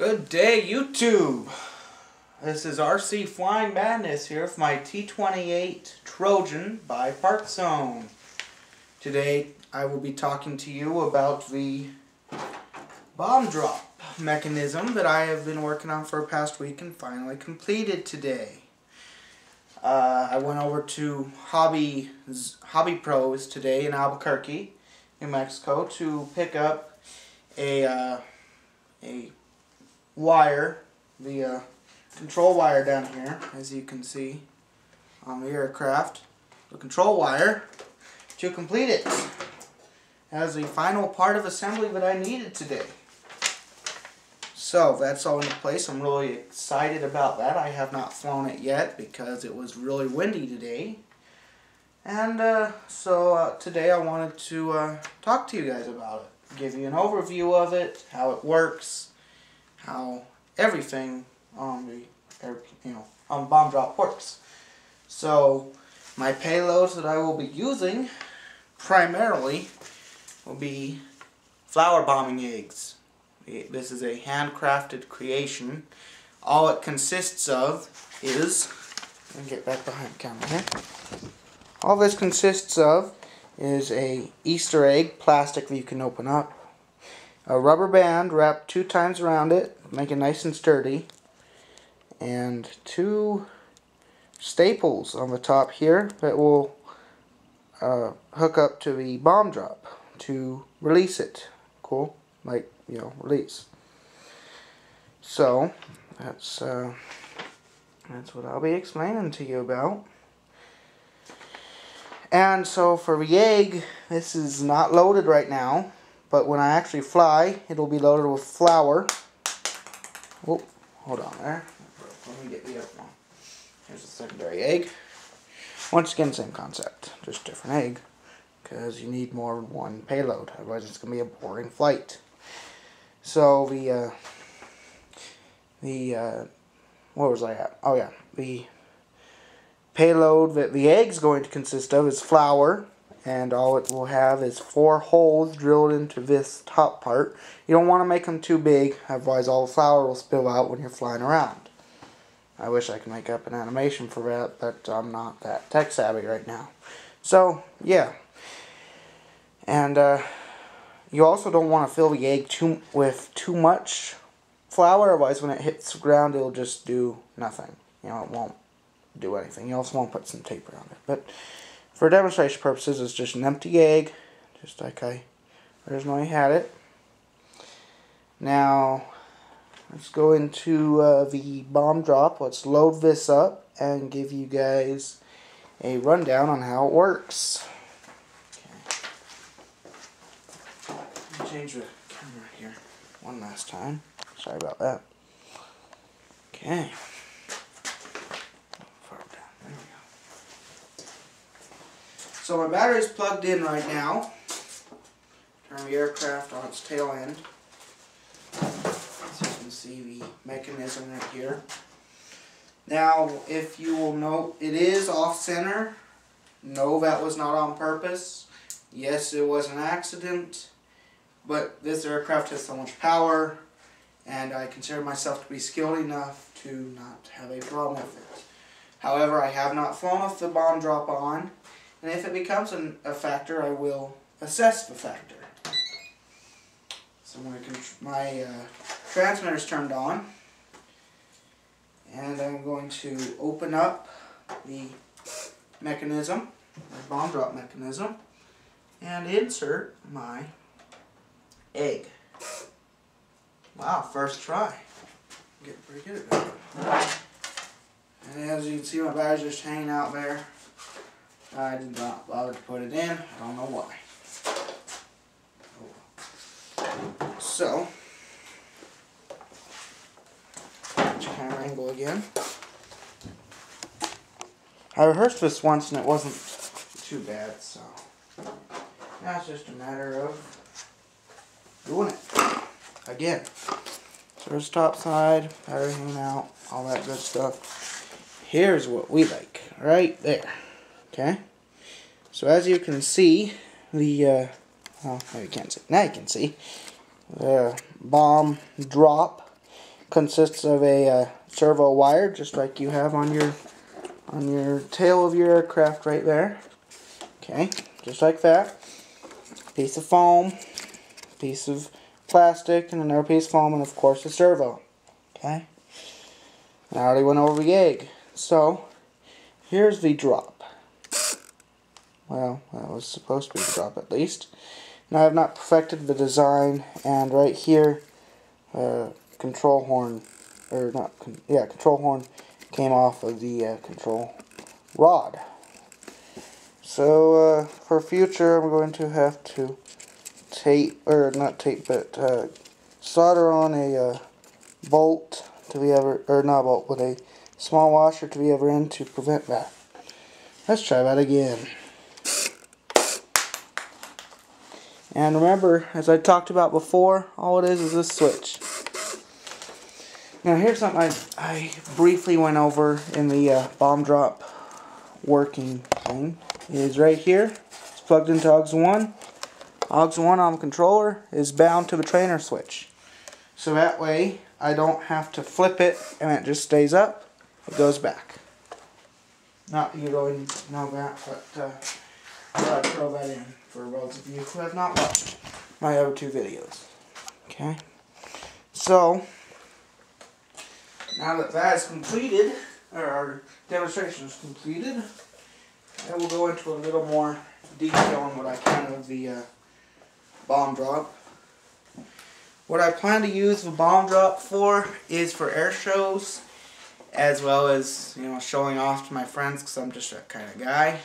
Good day, YouTube. This is RC Flying Madness here with my T28 Trojan by Park Zone. Today I will be talking to you about the bomb drop mechanism that I have been working on for the past week and finally completed today. I went over to Hobby Pros today in Albuquerque, New Mexico, to pick up a wire, the control wire down here, as you can see on the aircraft. The control wire to complete it as the final part of assembly that I needed today. So that's all into place. I'm really excited about that. I have not flown it yet because it was really windy today. And so today I wanted to talk to you guys about it. Give you an overview of it, how it works, how everything on the bomb drop works. So my payloads that I will be using primarily will be flower bombing eggs. This is a handcrafted creation. All it consists of is, let me get back behind the camera here. All this consists of is a Easter egg, plastic that you can open up, a rubber band wrapped 2 times around it, make it nice and sturdy, and 2 staples on the top here that will hook up to the bomb drop to release it. Cool? Like, release. So that's what I'll be explaining to you about. And so for the egg, this is not loaded right now, but when I actually fly, it'll be loaded with flour. Oh, hold on there. Let me get the other one. Here's the secondary egg. Once again, same concept, just different egg, because you need more than one payload. Otherwise, it's going to be a boring flight. So where was I at? Oh yeah, the payload that the egg's going to consist of is flour, and all it will have is 4 holes drilled into this top part. You don't want to make them too big, otherwise all the flour will spill out when you're flying around. I wish I could make up an animation for that, but I'm not that tech savvy right now. So yeah, and you also don't want to fill the egg with too much flour, otherwise when it hits the ground it'll just do nothing. It won't do anything. You also want to put some tape around it. But for demonstration purposes, it's just an empty egg, just like I originally had it. Now, let's go into the bomb drop. Let's load this up and give you guys a rundown on how it works. Change the camera here one last time. Sorry about that. Okay. Far down. There we go. So my battery's plugged in right now. Turn the aircraft on its tail end. So you can see the mechanism right here. Now, if you will note, it is off center. No, that was not on purpose. Yes, it was an accident. But this aircraft has so much power, and I consider myself to be skilled enough to not have a problem with it. However, I have not flown with the bomb drop on, and if it becomes a factor, I will assess the factor. So my transmitter's turned on, and I'm going to open up the mechanism, the bomb drop mechanism, and insert my egg. Wow, first try. Getting pretty good at that. And as you can see, my battery's just hanging out there. I did not bother to put it in. I don't know why. So, change camera angle again. I rehearsed this once and it wasn't too bad, so now it's just a matter of doing it again. So there's top side, battery hanging out, all that good stuff. Here's what we like, right there. Okay. So as you can see, the well, maybe you can't see. Now you can see the bomb drop consists of a servo wire, just like you have on your tail of your aircraft right there. Okay, just like that. Piece of foam, piece of plastic, and another piece of foam, and of course a servo. Okay. I already went over the egg. So here's the drop. Well, that was supposed to be the drop at least. Now I have not perfected the design, and right here, control horn, or not, yeah, control horn came off of the control rod. So for future, I'm going to have to tape, or not tape, but solder on a bolt to the other, or not bolt, with a small washer to the other end to prevent that. Let's try that again. And remember, as I talked about before, all it is this switch. Now here's something I briefly went over in the bomb drop working thing. It is right here. It's plugged into AUX 1. AUX 1 on the controller is bound to the trainer switch. So that way I don't have to flip it and it just stays up. It goes back. Not that you really know that, but I thought I'd throw that in for those of you who have not watched my other two videos. Okay? So, now that that is completed, or our demonstration is completed, I will go into a little more detail on what I can of the bomb drop. What I plan to use the bomb drop for is for air shows, as well as, you know, showing off to my friends, because I'm just that kind of guy.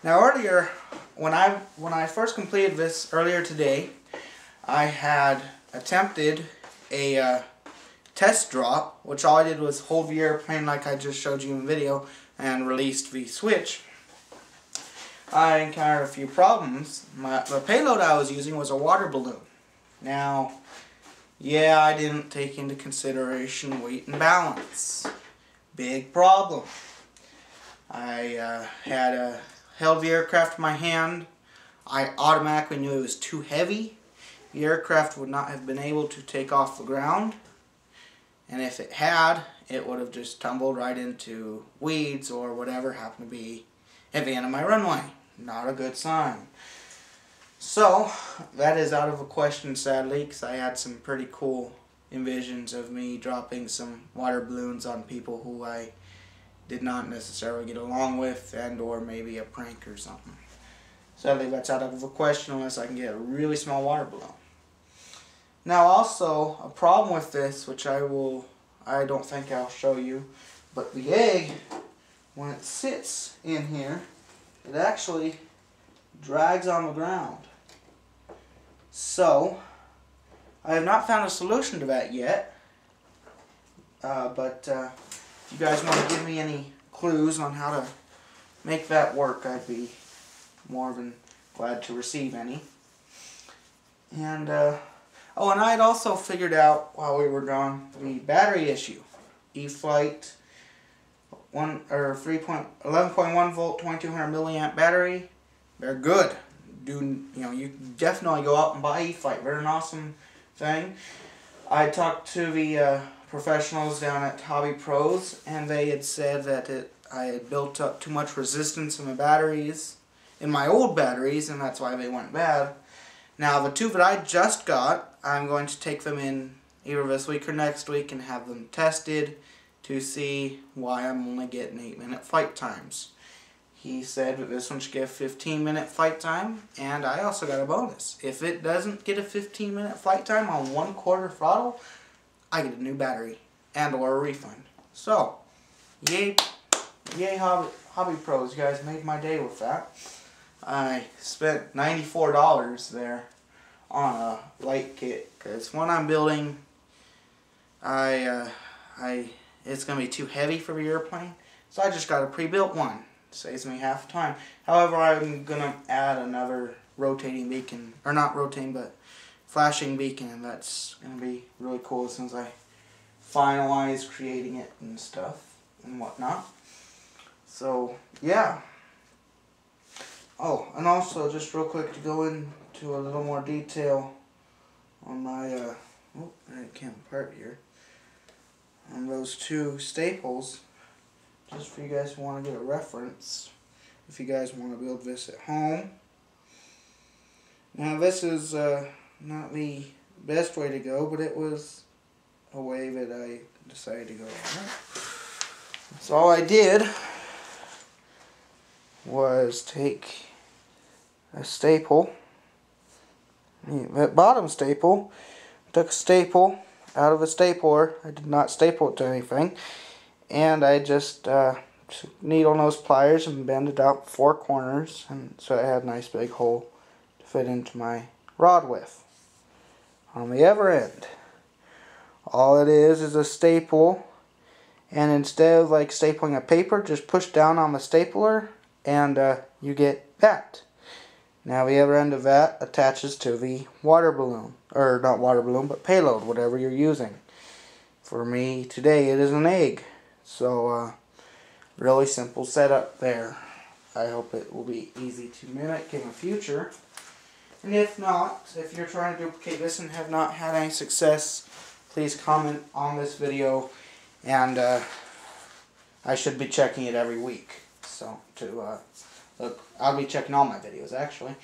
Now earlier, when I first completed this earlier today, I had attempted a test drop, which all I did was hold the airplane like I just showed you in the video and released the switch. I encountered a few problems. The payload I was using was a water balloon. Now, yeah, I didn't take into consideration weight and balance. Big problem. I had held the aircraft in my hand. I automatically knew it was too heavy. The aircraft would not have been able to take off the ground. And if it had, it would have just tumbled right into weeds or whatever happened to be at the end of my runway. Not a good sign. So, that is out of the question, sadly, because I had some pretty cool envisions of me dropping some water balloons on people who I did not necessarily get along with, and or maybe a prank or something. Sadly, that's out of the question unless I can get a really small water balloon. Now also, a problem with this, which I don't think I'll show you, but the egg, when it sits in here, it actually drags on the ground. So, I have not found a solution to that yet, but if you guys want to give me any clues on how to make that work, I'd be more than glad to receive any. And, oh, and I had also figured out while we were gone the battery issue. E-Flight 11.1 volt 2200 milliamp battery. They're good. You definitely go out and buy E-Flight. They're an awesome thing. I talked to the professionals down at Hobby Pros, and they had said that I had built up too much resistance in the batteries, in my old batteries, and that's why they went bad. Now the two that I just got, I'm going to take them in either this week or next week and have them tested to see why I'm only getting 8-minute flight times. He said that this one should get a 15-minute flight time, and I also got a bonus. If it doesn't get a 15-minute flight time on 1/4 throttle, I get a new battery and or a refund. So, yay Hobby Pros, you guys made my day with that. I spent $94 there on a light kit, because when I'm building, it's going to be too heavy for the airplane, so I just got a pre-built one. Saves me half the time. However, I'm going to add another rotating beacon, or not rotating, but flashing beacon, and that's going to be really cool as soon as I finalize creating it and stuff and whatnot. So, yeah. Oh, and also, just real quick to go into a little more detail on my oh, it came apart here, on those two staples, just for you guys who want to get a reference, if you guys want to build this at home. Now this is not the best way to go, but it was a way that I decided to go on. So all I did was take a staple, that bottom staple, took a staple out of a stapler. I did not staple it to anything, and I just took needle nose pliers and bend it out 4 corners, and so it had a nice big hole to fit into my rod with. On the other end, all it is a staple, and instead of like stapling a paper, just push down on the stapler and you get that. Now the other end of that attaches to the water balloon, or not water balloon, but payload, whatever you're using. For me today it is an egg. So really simple setup there. I hope it will be easy to mimic in the future. And if not, if you're trying to duplicate this and have not had any success, please comment on this video, and I should be checking it every week. So look, I'll be checking all my videos actually.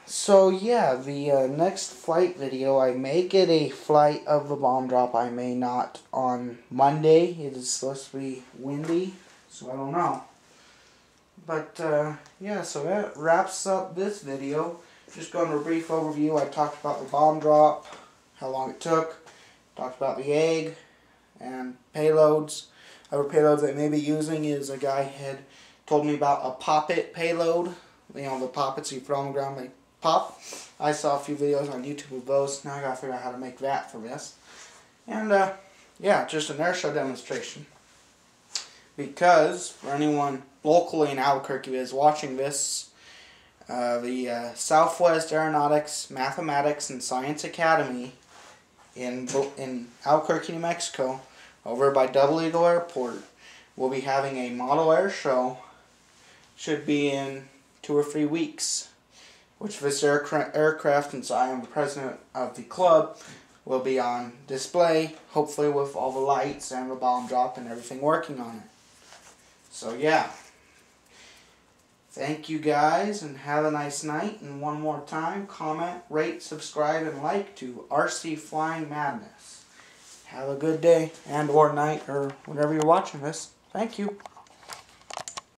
So yeah, the next flight video, I may get a flight of the bomb drop, I may not, on Monday. It is supposed to be windy, so I don't know. But yeah, so that wraps up this video. Just going to a brief overview. I talked about the bomb drop, how long it took, talked about the egg, and payloads. Other payloads I may be using is, a guy had told me about a pop-it payload. You know, the pop-its you put on the ground, they pop. I saw a few videos on YouTube of those. Now I gotta figure out how to make that for this. And yeah, just an air show demonstration. Because for anyone locally in Albuquerque that is watching this, the Southwest Aeronautics, Mathematics, and Science Academy in Albuquerque, New Mexico, over by Double Eagle Airport, will be having a model air show. Should be in 2 or 3 weeks, which this aircraft, since I am the president of the club, will be on display, hopefully with all the lights and the bomb drop and everything working on it. So yeah, thank you guys, and have a nice night. And one more time, comment, rate, subscribe, and like to RC Flying Madness. Have a good day and or night, or whenever you're watching this. Thank you.